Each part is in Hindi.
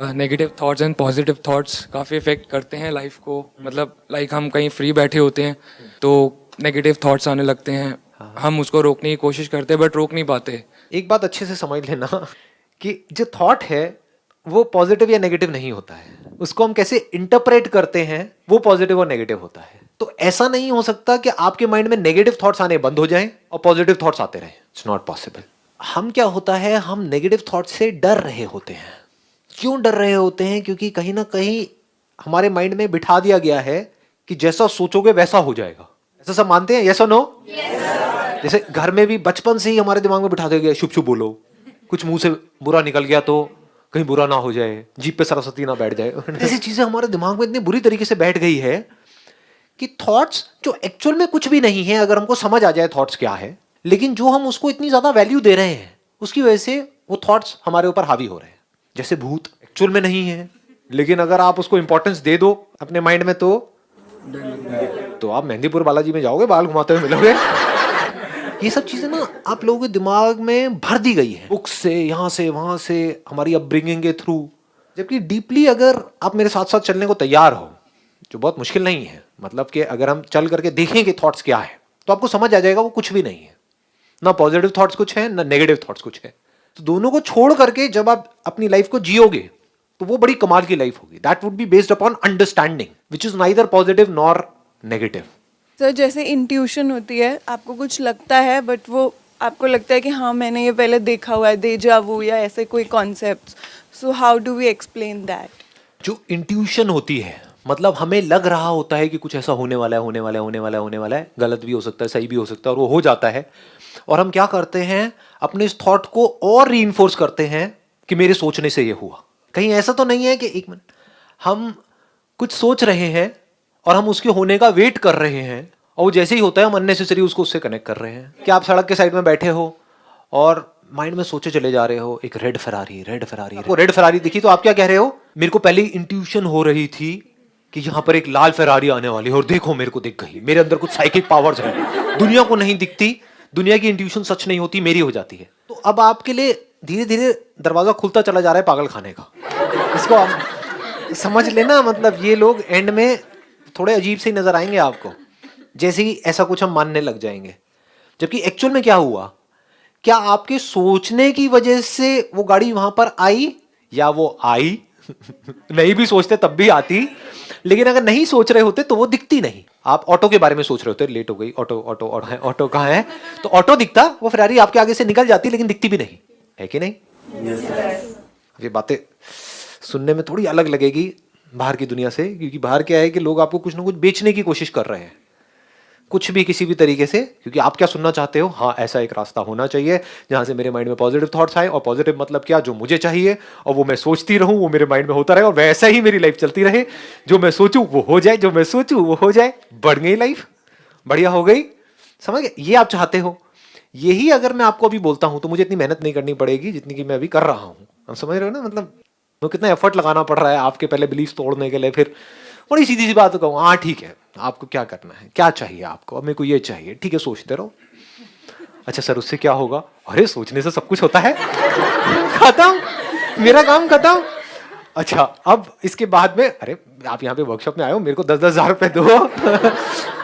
Negative thoughts and positive thoughts काफ़ी इफेक्ट करते हैं लाइफ को। मतलब लाइक हम कहीं फ्री बैठे होते हैं तो नेगेटिव थॉट्स आने लगते हैं, हम उसको रोकने की कोशिश करते हैं बट रोक नहीं पाते। एक बात अच्छे से समझ लेना कि जो थॉट है वो पॉजिटिव या नेगेटिव नहीं होता है, उसको हम कैसे इंटरप्रेट करते हैं वो पॉजिटिव और नेगेटिव होता है। तो ऐसा नहीं हो सकता कि आपके माइंड में नेगेटिव थॉट्स आने बंद हो जाएं और पॉजिटिव थॉट्स आते रहें। It's not possible. हम क्या होता है, हम नेगेटिव थॉट से डर रहे होते हैं। क्यों डर रहे होते हैं? क्योंकि कहीं ना कहीं हमारे माइंड में बिठा दिया गया है कि जैसा सोचोगे वैसा हो जाएगा। ऐसा सब मानते हैं? यस और नो? जैसे घर में भी बचपन से ही हमारे दिमाग में बिठा दिया गया, शुभ शुभ बोलो, कुछ मुंह से बुरा निकल गया तो कहीं बुरा ना हो जाए, जीभ पे सरस्वती ना बैठ जाए। ऐसी चीजें हमारे दिमाग में इतनी बुरी तरीके से बैठ गई है कि थॉट्स जो एक्चुअल में कुछ भी नहीं है, अगर हमको समझ आ जाए थॉट्स क्या है, लेकिन जो हम उसको इतनी ज्यादा वैल्यू दे रहे हैं उसकी वजह से वो थॉट्स हमारे ऊपर हावी हो रहे हैं। जैसे भूत एक्चुअल में नहीं है, लेकिन अगर आप उसको इंपॉर्टेंस दे दो अपने माइंड में तो आप मेहंदीपुर बालाजी में जाओगे, बाल घुमाते हुए मिलोगे। ये सब चीजें ना आप लोगों के दिमाग में भर दी गई है बुक्स से, यहाँ से वहां से, हमारी अपब्रिंगिंग के थ्रू। जबकि डीपली अगर आप मेरे साथ साथ चलने को तैयार हो, जो बहुत मुश्किल नहीं है, मतलब कि अगर हम चल करके देखें कि थॉट्स क्या है तो आपको समझ आ जाएगा वो कुछ भी नहीं है। ना पॉजिटिव थॉट्स कुछ है, ना नेगेटिव थॉट्स कुछ है। तो दोनों को छोड़ करके जब आप अपनी लाइफ को जियोगे तो वो बड़ी कमाल की लाइफ होगी। That would be based upon understanding which is neither positive nor negative. Sir जैसे इंट्यूशन होती है, आपको कुछ लगता है बट वो आपको लगता है कि हाँ मैंने ये पहले देखा हुआ है, डेजा वू या ऐसे कोई concept. So how do we explain that? जो इंट्यूशन होती है मतलब हमें लग रहा होता है कि कुछ ऐसा होने वाला है, होने वाला है, होने वाला है, होने वाला है। गलत भी हो सकता है, सही भी हो सकता है, और वो हो जाता है। और हम क्या करते हैं, अपने इस थॉट को और रीइंफोर्स करते हैं कि मेरे सोचने से ये हुआ। कहीं ऐसा तो नहीं है कि एक मिनट हम कुछ सोच रहे हैं और हम उसके होने का वेट कर रहे हैं, और वो जैसे ही होता है हम अननेसेसरी उसको उससे कनेक्ट कर रहे हैं। कि आप सड़क के साइड में बैठे हो और माइंड में सोचे चले जा रहे हो, एक रेड फरारी, रेड फरारी, आपको रेड फरारी दिखी तो आप क्या कह रहे हो? मेरे को पहले इंट्यूशन हो रही थी कि यहाँ पर एक लाल फरारी आने वाली है और देखो मेरे को दिख गई। मेरे अंदर कुछ साइकिक पावर्स हैं, दुनिया को नहीं दिखती, दुनिया की इंट्यूशन सच नहीं होती, मेरी हो जाती है। तो अब आपके लिए धीरे धीरे दरवाजा खुलता चला जा रहा है पागल खाने का। इसको आप समझ लेना। मतलब ये लोग एंड में थोड़े अजीब से ही नजर आएंगे आपको, जैसे ही ऐसा कुछ हम मानने लग जाएंगे। जबकि एक्चुअल में क्या हुआ, क्या आपके सोचने की वजह से वो गाड़ी वहां पर आई, या वो आई नहीं भी सोचते तब भी आती, लेकिन अगर नहीं सोच रहे होते तो वो दिखती नहीं। आप ऑटो के बारे में सोच रहे होते, लेट हो गई, ऑटो ऑटो ऑटो कहाँ है, तो ऑटो दिखता, वो फरारी आपके आगे से निकल जाती लेकिन दिखती भी नहीं, है कि नहीं? ये बातें सुनने में थोड़ी अलग लगेगी बाहर की दुनिया से, क्योंकि बाहर क्या है कि लोग आपको कुछ ना कुछ बेचने की कोशिश कर रहे हैं, कुछ भी किसी भी तरीके से। क्योंकि आप क्या सुनना चाहते हो? हाँ, ऐसा एक रास्ता होना चाहिए जहां से मेरे माइंड में पॉजिटिव थॉट्स आए, और पॉजिटिव मतलब क्या, जो मुझे चाहिए और वो मैं सोचती रहूं, वो मेरे माइंड में होता रहे और वैसा ही मेरी लाइफ चलती रहे। जो मैं सोचूं वो हो जाए, जो मैं सोचूं वो हो जाए, बढ़ गई लाइफ, बढ़िया हो गई। समझ गए? ये आप चाहते हो। यही अगर मैं आपको अभी बोलता हूं तो मुझे इतनी मेहनत नहीं करनी पड़ेगी जितनी कि मैं अभी कर रहा हूं। आप समझ रहे हो ना? मतलब वो कितना एफर्ट लगाना पड़ रहा है आपके पहले बिलीफ तोड़ने के लिए। फिर बड़ी सीधी सी बात कहूँ, हाँ ठीक है, आपको क्या करना है, क्या चाहिए आपको, अब मेरे को ये चाहिए, ठीक है, सोचते रहो। अच्छा सर उससे क्या होगा? अरे सोचने से सब कुछ होता है। खत्म, मेरा काम खत्म। अच्छा अब इसके बाद में, अरे आप यहाँ पे वर्कशॉप में आए हो, मेरे को 10-10 हजार रुपए दो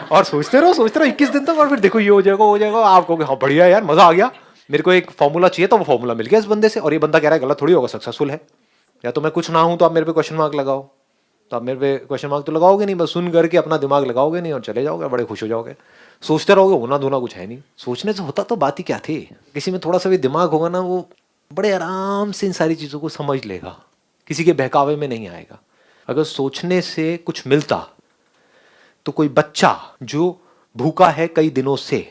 और सोचते रहो 21 दिन तक, और फिर देखो ये हो जाएगा, हो जाएगा। आप कहोगे हाँ बढ़िया यार, मजा आ गया, मेरे को एक फॉर्मूला चाहिए, तो वो फॉर्मूला मिल गया इस बंदे से, और ये बंदा कह रहा है गलत थोड़ी होगा, सक्सेसफुल है। या तो मैं कुछ ना हूं तो आप मेरे पे क्वेश्चन मार्क लगाओ, तो आप मेरे पे क्वेश्चन मार्क तो लगाओगे नहीं, बस सुन करके अपना दिमाग लगाओगे नहीं और चले जाओगे, बड़े खुश हो जाओगे। सोचते रहोगे, होना धोना कुछ है नहीं। सोचने से होता तो बात ही क्या थी। किसी में थोड़ा सा भी दिमाग होगा ना, वो बड़े आराम से इन सारी चीजों को समझ लेगा, किसी के बहकावे में नहीं आएगा। अगर सोचने से कुछ मिलता तो कोई बच्चा जो भूखा है कई दिनों से,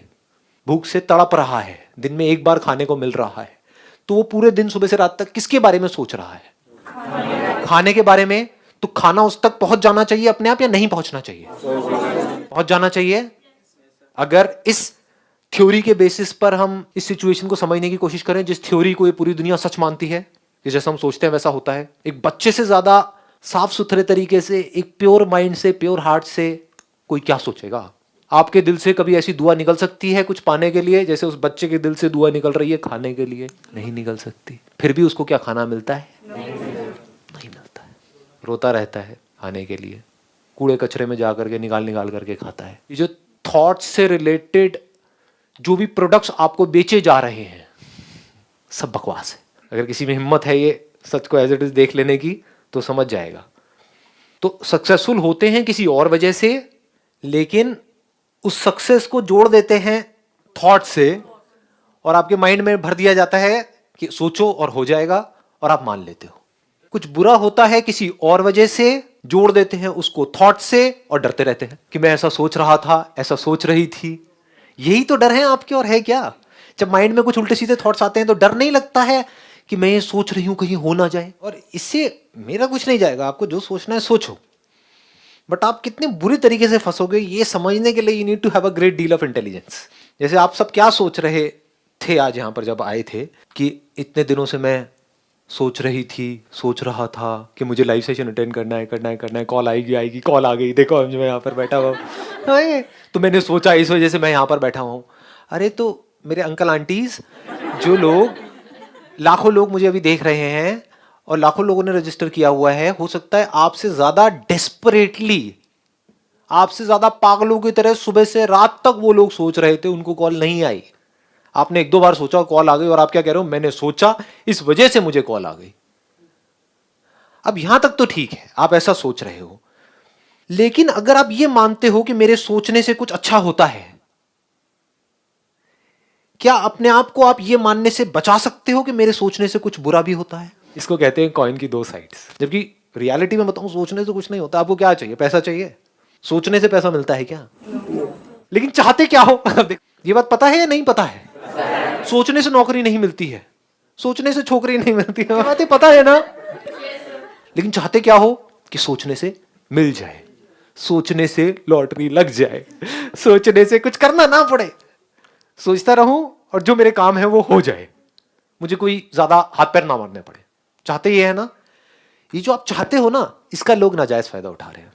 भूख से तड़प रहा है, दिन में एक बार खाने को मिल रहा है, तो वो पूरे दिन सुबह से रात तक किसके बारे में सोच रहा है? खाने के बारे में। तो खाना उस तक पहुंच जाना चाहिए अपने आप, या नहीं पहुंचना चाहिए? पहुंच जाना चाहिए। अगर इस थ्योरी के बेसिस पर हम इस सिचुएशन को समझने की कोशिश करें, जिस थ्योरी को ये पूरी दुनिया सच मानती है कि जैसा हम सोचते हैं वैसा होता है, एक बच्चे से ज्यादा साफ सुथरे तरीके से, एक प्योर माइंड से, प्योर हार्ट से कोई क्या सोचेगा? आपके दिल से कभी ऐसी दुआ निकल सकती है कुछ पाने के लिए, जैसे उस बच्चे के दिल से दुआ निकल रही है खाने के लिए? नहीं निकल सकती। फिर भी उसको क्या खाना मिलता है? नहीं मिलता। रोता रहता है खाने के लिए, कूड़े कचरे में जा करके निकाल करके खाता है। ये जो थॉट्स से रिलेटेड जो भी प्रोडक्ट्स आपको बेचे जा रहे हैं सब बकवास है। अगर किसी में हिम्मत है ये सच को एज इट इज देख लेने की तो समझ जाएगा। तो सक्सेसफुल होते हैं किसी और वजह से, लेकिन उस सक्सेस को जोड़ देते हैं थॉट से और आपके माइंड में भर दिया जाता है कि सोचो और हो जाएगा, और आप मान लेते हो। कुछ बुरा होता है किसी और वजह से, जोड़ देते हैं उसको थॉट से और डरते रहते हैं कि मैं ऐसा सोच रहा था, ऐसा सोच रही थी। यही तो डर है आपके, और है क्या? जब माइंड में कुछ उल्टे सीधे थॉट्स आते हैं तो डर नहीं लगता है कि मैं ये सोच रही हूं कहीं हो ना जाए, और इससे मेरा कुछ नहीं जाएगा। आपको जो सोचना है सोचो, बट आप कितने बुरी तरीके से फंसोगे ये समझने के लिए you need to have a great deal of intelligence. जैसे आप सब क्या सोच रहे थे आज यहाँ पर जब आए थे कि इतने दिनों से मैं सोच रहा था कि मुझे लाइव सेशन अटेंड करना है, कॉल आएगी, कॉल आ गई, देखो मैं यहाँ पर बैठा हुआ हूँ, तो मैंने सोचा इस वजह से मैं यहाँ पर बैठा हुआ हूँ। अरे तो मेरे अंकल आंटीज, जो लोग लाखों लोग मुझे अभी देख रहे हैं और लाखों लोगों ने रजिस्टर किया हुआ है, हो सकता है आपसे ज्यादा डेस्परेटली, आपसे ज्यादा पागलों की तरह सुबह से रात तक वो लोग सोच रहे थे, उनको कॉल नहीं आई। आपने 1-2 बार सोचा, कॉल आ गई, और आप क्या कह रहे हो, मैंने सोचा इस वजह से मुझे कॉल आ गई। अब यहां तक तो ठीक है, आप ऐसा सोच रहे हो, लेकिन अगर आप ये मानते हो कि मेरे सोचने से कुछ अच्छा होता है, क्या अपने आप को आप ये मानने से बचा सकते हो कि मेरे सोचने से कुछ बुरा भी होता है? इसको कहते हैं कॉइन की 2 साइड्स। जबकि रियलिटी में बताऊं, सोचने से कुछ नहीं होता। आपको क्या चाहिए? पैसा चाहिए? सोचने से पैसा मिलता है क्या? लेकिन चाहते क्या हो? ये बात पता है या नहीं पता है? सोचने से नौकरी नहीं मिलती है, सोचने से छोकरी नहीं मिलती है, बातें पता है ना? लेकिन चाहते क्या हो? कि सोचने से मिल जाए, सोचने से लॉटरी लग जाए, सोचने से कुछ करना ना पड़े, सोचता रहूं और जो मेरे काम है वो हो जाए, मुझे कोई ज्यादा हाथ पैर ना मारने पड़े। चाहते ये है ना? ये जो आप चाहते हो ना, इसका लोग नाजायज फायदा उठा रहे हैं।